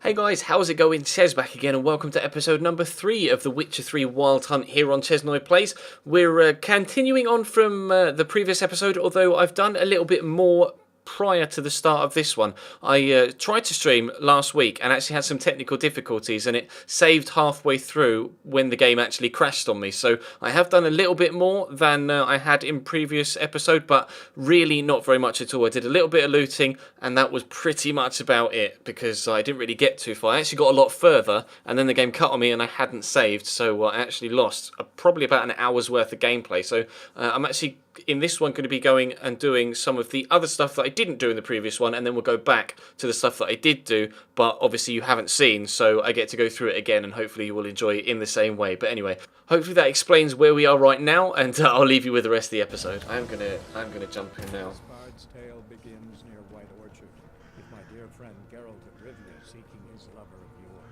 Hey guys, how's it going? Ches back again, and welcome to episode number 3 of The Witcher 3 Wild Hunt here on ChesnoidPlays. We're continuing on from the previous episode, although I've done a little bit more prior to the start of this one. I tried to stream last week and actually had some technical difficulties, and it saved halfway through when the game actually crashed on me. So I have done a little bit more than I had in previous episode, but really not very much at all. I did a little bit of looting, and that was pretty much about it because I didn't really get too far. I actually got a lot further, and then the game cut on me and I hadn't saved, so I actually lost probably about an hour's worth of gameplay. So I'm actually in this one going to be going and doing some of the other stuff that I didn't do in the previous one, and then we'll go back to the stuff that I did do, but obviously you haven't seen, so I get to go through it again, and hopefully you will enjoy it in the same way. But anyway, hopefully that explains where we are right now, and I'll leave you with the rest of the episode. I'm gonna jump in now. Bard's tale begins near White Orchard, with my dear friend Geralt of Rivia seeking his lover of yore,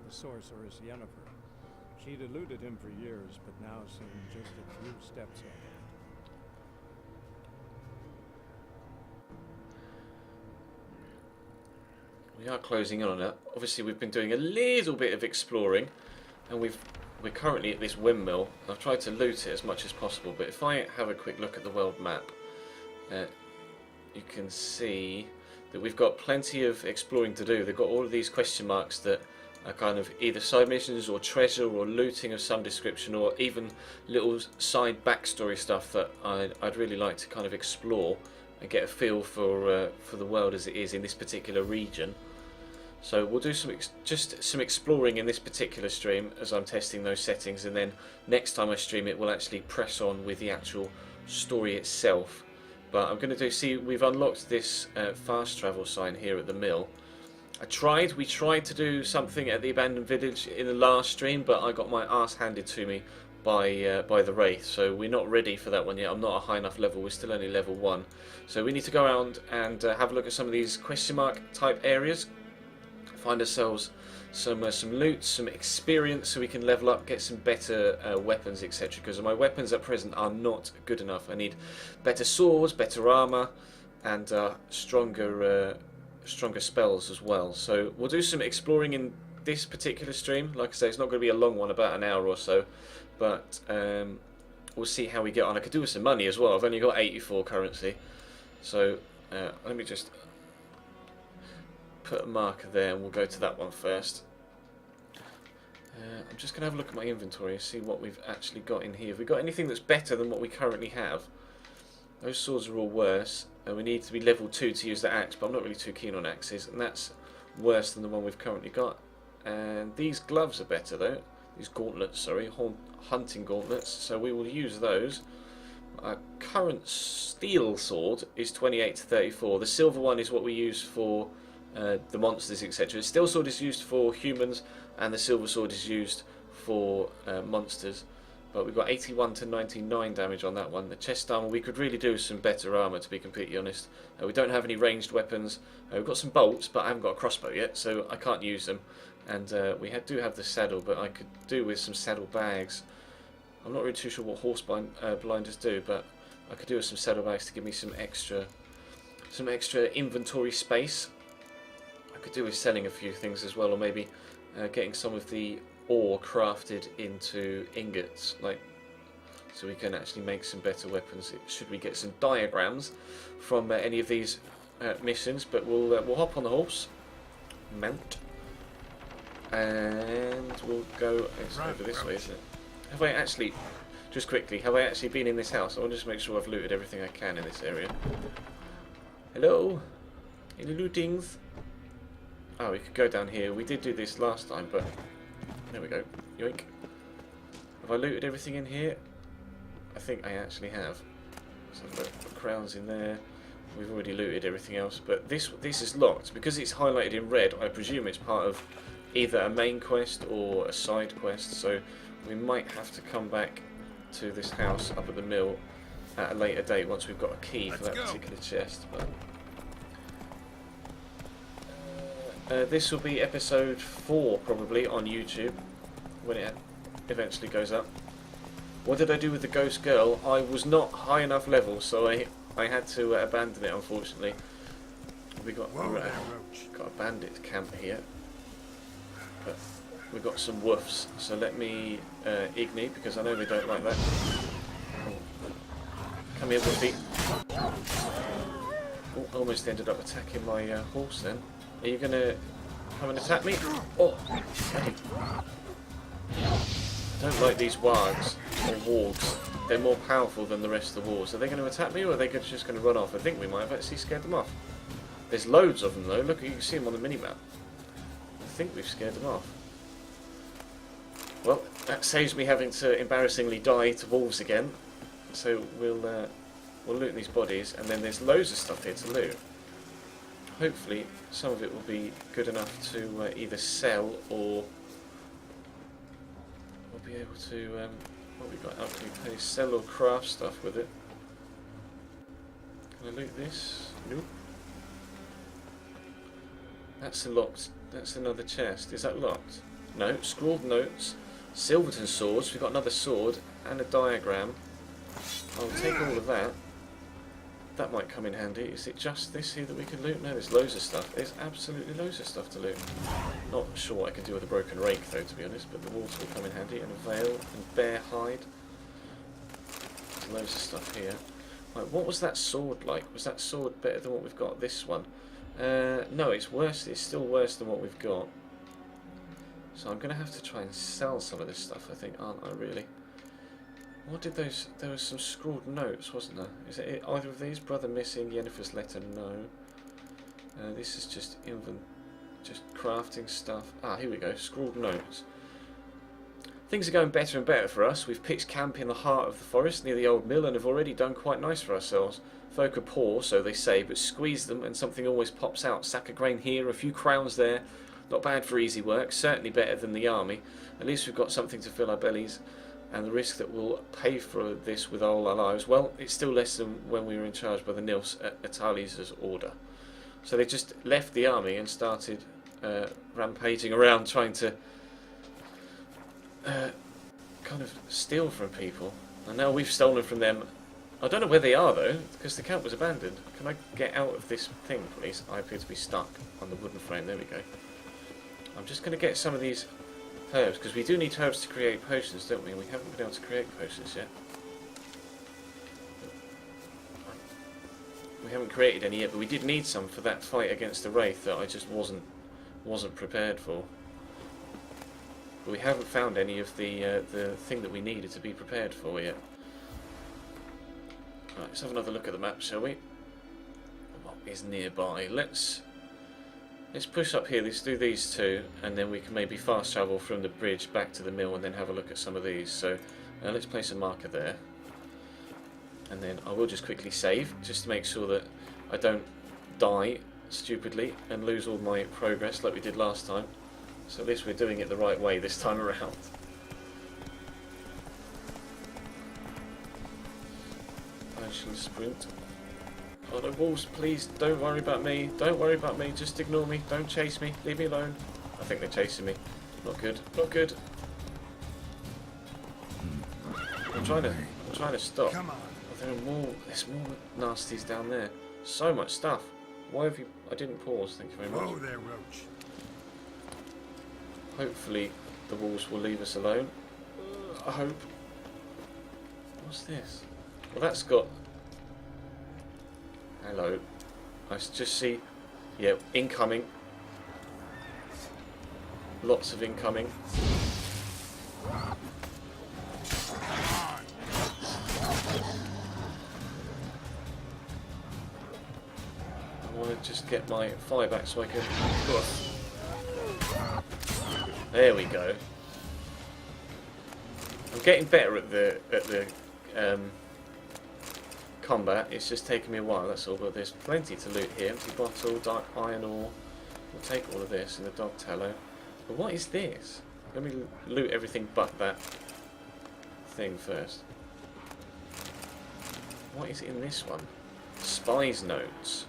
the sorceress Yennefer. She'd eluded him for years, but now seemed just a few steps ahead. We are closing in on it. Obviously, we've been doing a little bit of exploring, and we're currently at this windmill. I've tried to loot it as much as possible, but if I have a quick look at the world map, you can see that we've got plenty of exploring to do. They've got all of these question marks that are kind of either side missions or treasure or looting of some description, or even little side backstory stuff that I'd really like to kind of explore and get a feel for the world as it is in this particular region. So we'll do just some exploring in this particular stream as I'm testing those settings, and then next time I stream it we'll actually press on with the actual story itself. But I'm going to see, we've unlocked this fast travel sign here at the mill. We tried to do something at the abandoned village in the last stream, but I got my ass handed to me by the Wraith, so we're not ready for that one yet. I'm not a high enough level, we're still only level 1. So we need to go around and have a look at some of these question mark type areas, find ourselves some loot, some experience, so we can level up, get some better weapons, etc. Because my weapons at present are not good enough. I need better swords, better armor, and stronger spells as well. So we'll do some exploring in this particular stream. Like I say, it's not going to be a long one, about an hour or so, but we'll see how we get on. I could do with some money as well. I've only got 84 currency, so let me just put a marker there and we'll go to that one first. I'm just going to have a look at my inventory and see what we've actually got in here. Have we got anything that's better than what we currently have? Those swords are all worse, and we need to be level 2 to use the axe, but I'm not really too keen on axes, and that's worse than the one we've currently got. And these gloves are better though. These gauntlets, sorry, hunting gauntlets, so we will use those. Our current steel sword is 28 to 34. The silver one is what we use for the monsters, etc. The steel sword is used for humans, and the silver sword is used for monsters. But we've got 81 to 99 damage on that one. The chest armor, we could really do some better armor, to be completely honest. We don't have any ranged weapons. We've got some bolts, but I haven't got a crossbow yet, so I can't use them. And we do have the saddle, but I could do with some saddle bags. I'm not really too sure what horse blinders do, but I could do with some saddle bags to give me some extra inventory space. I could do with selling a few things as well, or maybe getting some of the ore crafted into ingots, so we can actually make some better weapons. Should we get some diagrams from any of these missions? But we'll hop on the horse, mount, and we'll go. It's over this way, isn't it? Have I actually, just quickly, have I actually been in this house? I want to just make sure I've looted everything I can in this area. Hello? Any lootings? Oh, we could go down here. We did do this last time, but there we go. Yoink. Have I looted everything in here? I think I actually have. So I've got crowns in there. We've already looted everything else, but this is locked. Because it's highlighted in red, I presume it's part of either a main quest or a side quest, so we might have to come back to this house up at the mill at a later date once we've got a key for that particular chest. But this will be episode 4 probably on YouTube when it eventually goes up. What did I do with the ghost girl? I was not high enough level, so I had to abandon it, unfortunately. We got a bandit camp here. But we've got some woofs, so let me ignite, because I know they don't like that. Oh. Come here, woofy. Oh, almost ended up attacking my horse then. Are you going to come and attack me? Oh, okay. I don't like these wargs, or wargs. They're more powerful than the rest of the wargs. Are they going to attack me, or are they just going to run off? I think we might have actually scared them off. There's loads of them though. Look, you can see them on the minimap. I think we've scared them off. Well, that saves me having to embarrassingly die to wolves again. So we'll loot these bodies, and then there's loads of stuff here to loot. Hopefully, some of it will be good enough to either sell or we'll be able to. What we got? Alchemy paste, sell or craft stuff with it. Can I loot this? Nope. That's locked. That's another chest. Is that locked? No. Scrawled notes. Silverton swords. We've got another sword and a diagram. I'll take all of that. That might come in handy. Is it just this here that we can loot? No, there's loads of stuff. There's absolutely loads of stuff to loot. Not sure what I can do with a broken rake though, to be honest, but the water will come in handy. And a veil and bear hide. There's loads of stuff here. Right, what was that sword like? Was that sword better than what we've got? This one? No, it's worse. It's still worse than what we've got. So I'm going to have to try and sell some of this stuff, I think, aren't I, really? What did those... There was some scrawled notes, wasn't there? Is it either of these? Brother missing, Yennefer's letter, no. This is just crafting stuff. Ah, here we go, scrawled notes. Things are going better and better for us. We've pitched camp in the heart of the forest near the old mill and have already done quite nice for ourselves. Folk are poor, so they say, but squeeze them and something always pops out. Sack of grain here, a few crowns there. Not bad for easy work, certainly better than the army. At least we've got something to fill our bellies, and the risk that we'll pay for this with all our lives, well, it's still less than when we were in charge by the Nils at Atali's order. So they just left the army and started rampaging around trying to kind of steal from people. And now we've stolen from them. I don't know where they are though, because the camp was abandoned. Can I get out of this thing, please? I appear to be stuck on the wooden frame. There we go. I'm just going to get some of these herbs, because we do need herbs to create potions, don't we? We haven't been able to create potions yet. We haven't created any yet, but we did need some for that fight against the Wraith that I just wasn't prepared for. But we haven't found any of the thing that we needed to be prepared for yet. Right, let's have another look at the map, shall we? What is nearby? Let's push up here. Let's do these two, and then we can maybe fast travel from the bridge back to the mill and then have a look at some of these. So let's place a marker there, and then I will just quickly save just to make sure that I don't die stupidly and lose all my progress like we did last time. So at least we're doing it the right way this time around. I shall sprint. Oh no, wolves, please don't worry about me. Don't worry about me. Just ignore me. Don't chase me. Leave me alone. I think they're chasing me. Not good. Not good. I'm trying to stop. Come on. Oh, there's more nasties down there. So much stuff. Why have you... I didn't pause. Thank you very much. Whoa there, Roach. Hopefully the wolves will leave us alone. I hope. What's this? Well, that's got... Hello. I just see... Yeah, incoming. Lots of incoming. I want to just get my fire back so I can... There we go. I'm getting better at the combat. It's just taking me a while, that's all. But there's plenty to loot here. Empty bottle, dark iron ore. We'll take all of this and the dog tallow. But what is this? Let me loot everything but that thing first. What is in this one? Spy's notes.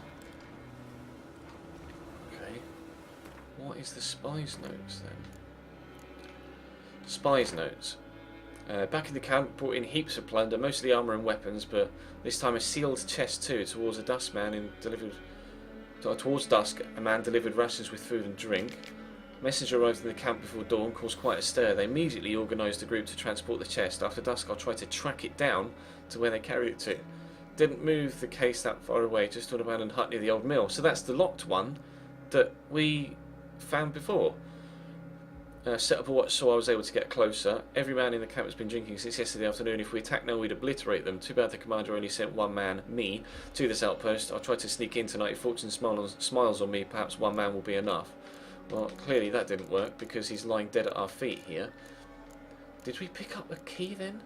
Okay. What is the spy's notes then? Spy's notes. Back in the camp, brought in heaps of plunder, mostly armour and weapons, but this time a sealed chest too. Towards dusk, a man delivered rations with food and drink. Messenger arrived in the camp before dawn, caused quite a stir. They immediately organised a group to transport the chest. After dusk, I'll try to track it down to where they carry it to. Didn't move the case that far away, just an abandoned hut near the old mill. So that's the locked one that we found before. Set up a watch so I was able to get closer. Every man in the camp has been drinking since yesterday afternoon. If we attack now, we'd obliterate them. Too bad the commander only sent one man, me, to this outpost. I'll try to sneak in tonight. If fortune smiles on me, perhaps one man will be enough. Well, clearly that didn't work because he's lying dead at our feet here. Did we pick up a key then?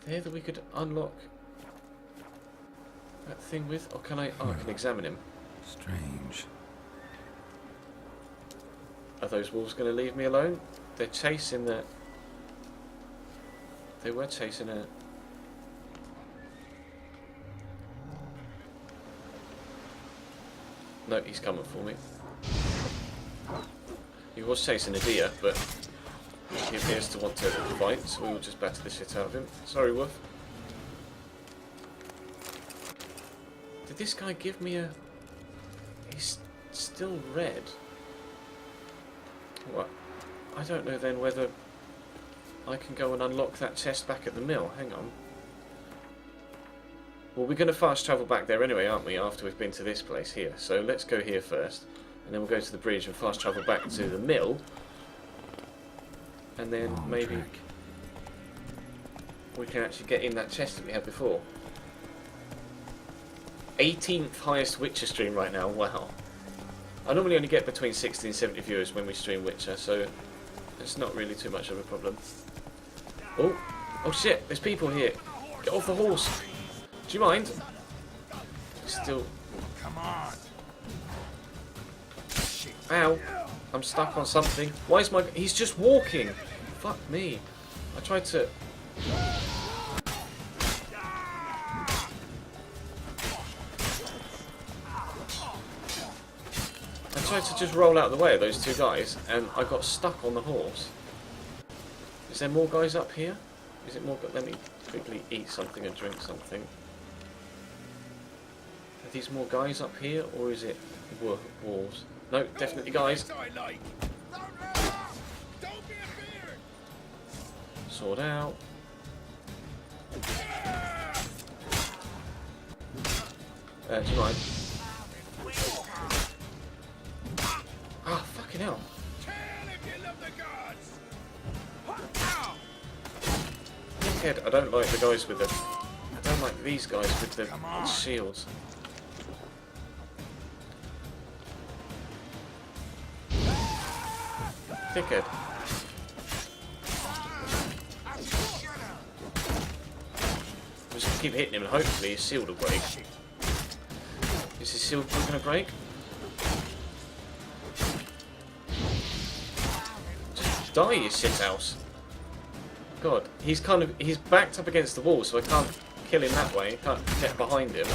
There that we could unlock that thing with? Or can I... Oh, I can examine him. Strange. Are those wolves going to leave me alone? They're chasing the... They were chasing a... No, he's coming for me. He was chasing a deer, but he appears to want to fight, so we will just batter the shit out of him. Sorry, wolf. Did this guy give me a... He's still red. What? I don't know then whether I can go and unlock that chest back at the mill. Hang on. Well, we're going to fast travel back there anyway, aren't we, after we've been to this place here. So let's go here first. And then we'll go to the bridge and fast travel back to the mill. And then maybe we can actually get in that chest that we had before. 18th highest Witcher stream right now. Wow. I normally only get between 60 and 70 viewers when we stream Witcher, so it's not really too much of a problem. Oh, oh shit, there's people here. Get off the horse. Do you mind? Still. Come on. Ow. I'm stuck on something. Why is my... He's just walking. Fuck me. I tried to... I tried to just roll out of the way of those two guys, and I got stuck on the horse. Is there more guys up here? Is it more... Let me quickly eat something and drink something. Are these more guys up here, or is it wolves? No, definitely guys. Sword out. Do you mind? Ah, fucking hell. Dickhead, I don't like the guys with the... I don't like these guys with the shields. Dickhead. I'm just gonna keep hitting him and hopefully his shield will break. Is his shield gonna break? Just die, you shithouse. God, he's backed up against the wall, so I can't kill him that way. I can't get behind him.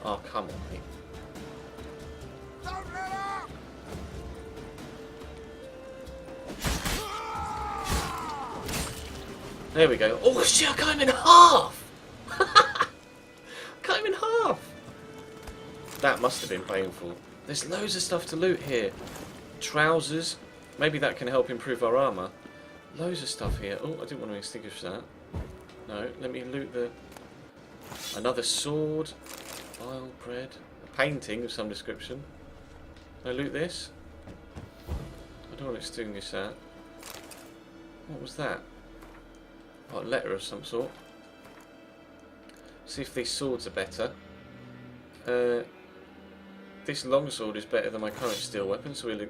Oh, come on, mate. There we go. Oh shit, I cut him in half! Cut him in half! That must have been painful. There's loads of stuff to loot here. Trousers. Maybe that can help improve our armour. Loads of stuff here. Oh, I didn't want to extinguish that. No, let me loot the... Another sword. Vile bread. A painting of some description. Can I loot this? I don't want to extinguish that. What was that? Oh, a letter of some sort. See if these swords are better. This longsword is better than my current steel weapon, so we'll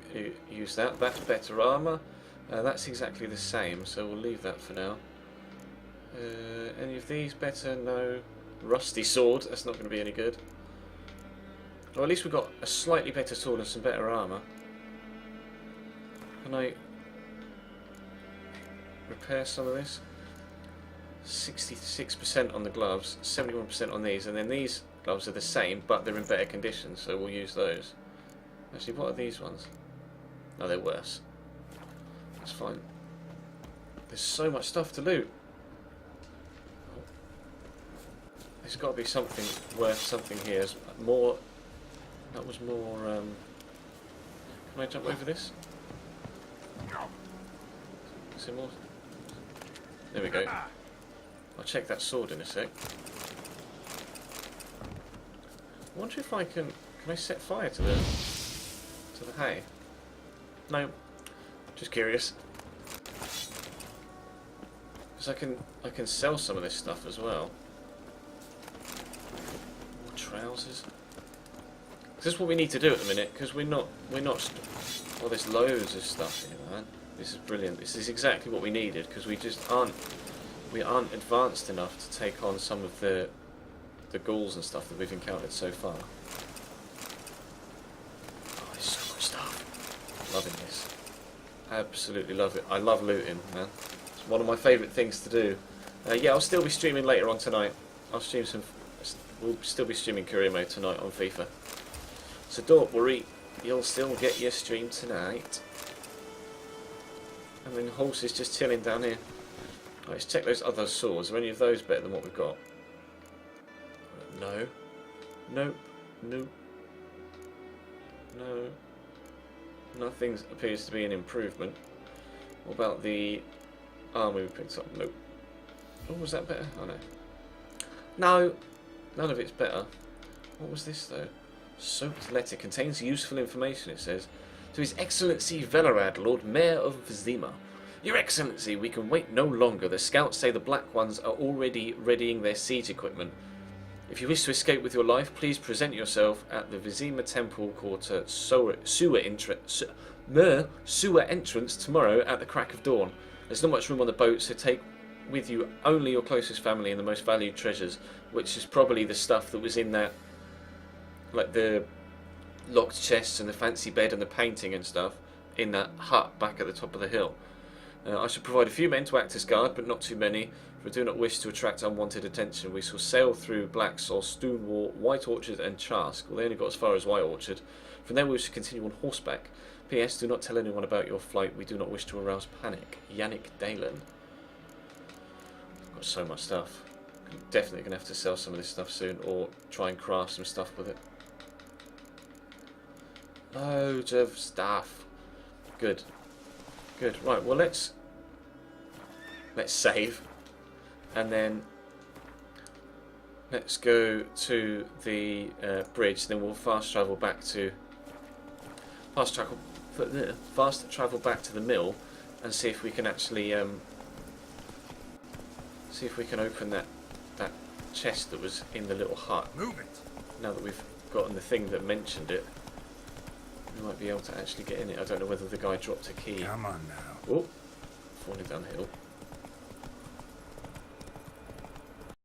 use that. That's better armour. That's exactly the same, so we'll leave that for now. Any of these better? No. Rusty sword, that's not going to be any good. Or at least we've got a slightly better sword and some better armour. Can I repair some of this? 66% on the gloves, 71% on these, and then these gloves are the same, but they're in better condition, so we'll use those. Actually, what are these ones? No, they're worse. That's fine. There's so much stuff to loot. There's got to be something worth something here. There's more. That was more. Can I jump over this? Is there more? There we go. I'll check that sword in a sec. I wonder if I can. Can I set fire to the hay? No. Just curious. Because I can sell some of this stuff as well. More trousers. This is what we need to do at the minute, because we're not. Well, there's loads of stuff here, man. This is brilliant. This is exactly what we needed, because we just aren't. We aren't advanced enough to take on some of the ghouls and stuff that we've encountered so far. Oh, there's so much stuff. Loving this. Absolutely love it. I love looting, man. It's one of my favourite things to do. Yeah, I'll still be streaming later on tonight. I'll stream some. We'll still be streaming career mode tonight on FIFA. So don't worry, you'll still get your stream tonight. And then horse is just chilling down here. Right, let's check those other swords. Are any of those better than what we've got? No. Nope. Nope. No. Nothing appears to be an improvement. What about the armour we picked up? Nope. Oh, was that better? Oh no. No. None of it's better. What was this though? Soaked letter contains useful information, it says. To His Excellency Velerad, Lord Mayor of Vizima. Your Excellency, we can wait no longer. The scouts say the Black Ones are already readying their siege equipment. If you wish to escape with your life, please present yourself at the Vizima Temple Quarter sewer entrance tomorrow at the crack of dawn. There's not much room on the boat, so take with you only your closest family and the most valued treasures, which is probably the stuff that was in that, like the locked chests and the fancy bed and the painting and stuff in that hut back at the top of the hill. I should provide a few men to act as guard, but not too many, for I do not wish to attract unwanted attention. We shall sail through Blacksall, Stonewall, White Orchard and Chask. Well, they only got as far as White Orchard. From there we shall continue on horseback. P.S. Do not tell anyone about your flight. We do not wish to arouse panic. Yannick Dalen. Got so much stuff. I'm definitely going to have to sell some of this stuff soon, or try and craft some stuff with it. Loads of stuff. Good. Good. Right, well let's save. And then let's go to the bridge, then we'll fast travel back to the mill and see if we can actually see if we can open that chest that was in the little hut. Move it. Now that we've gotten the thing that mentioned it, we might be able to actually get in it. I don't know whether the guy dropped a key. Come on now. Oh, falling down the hill.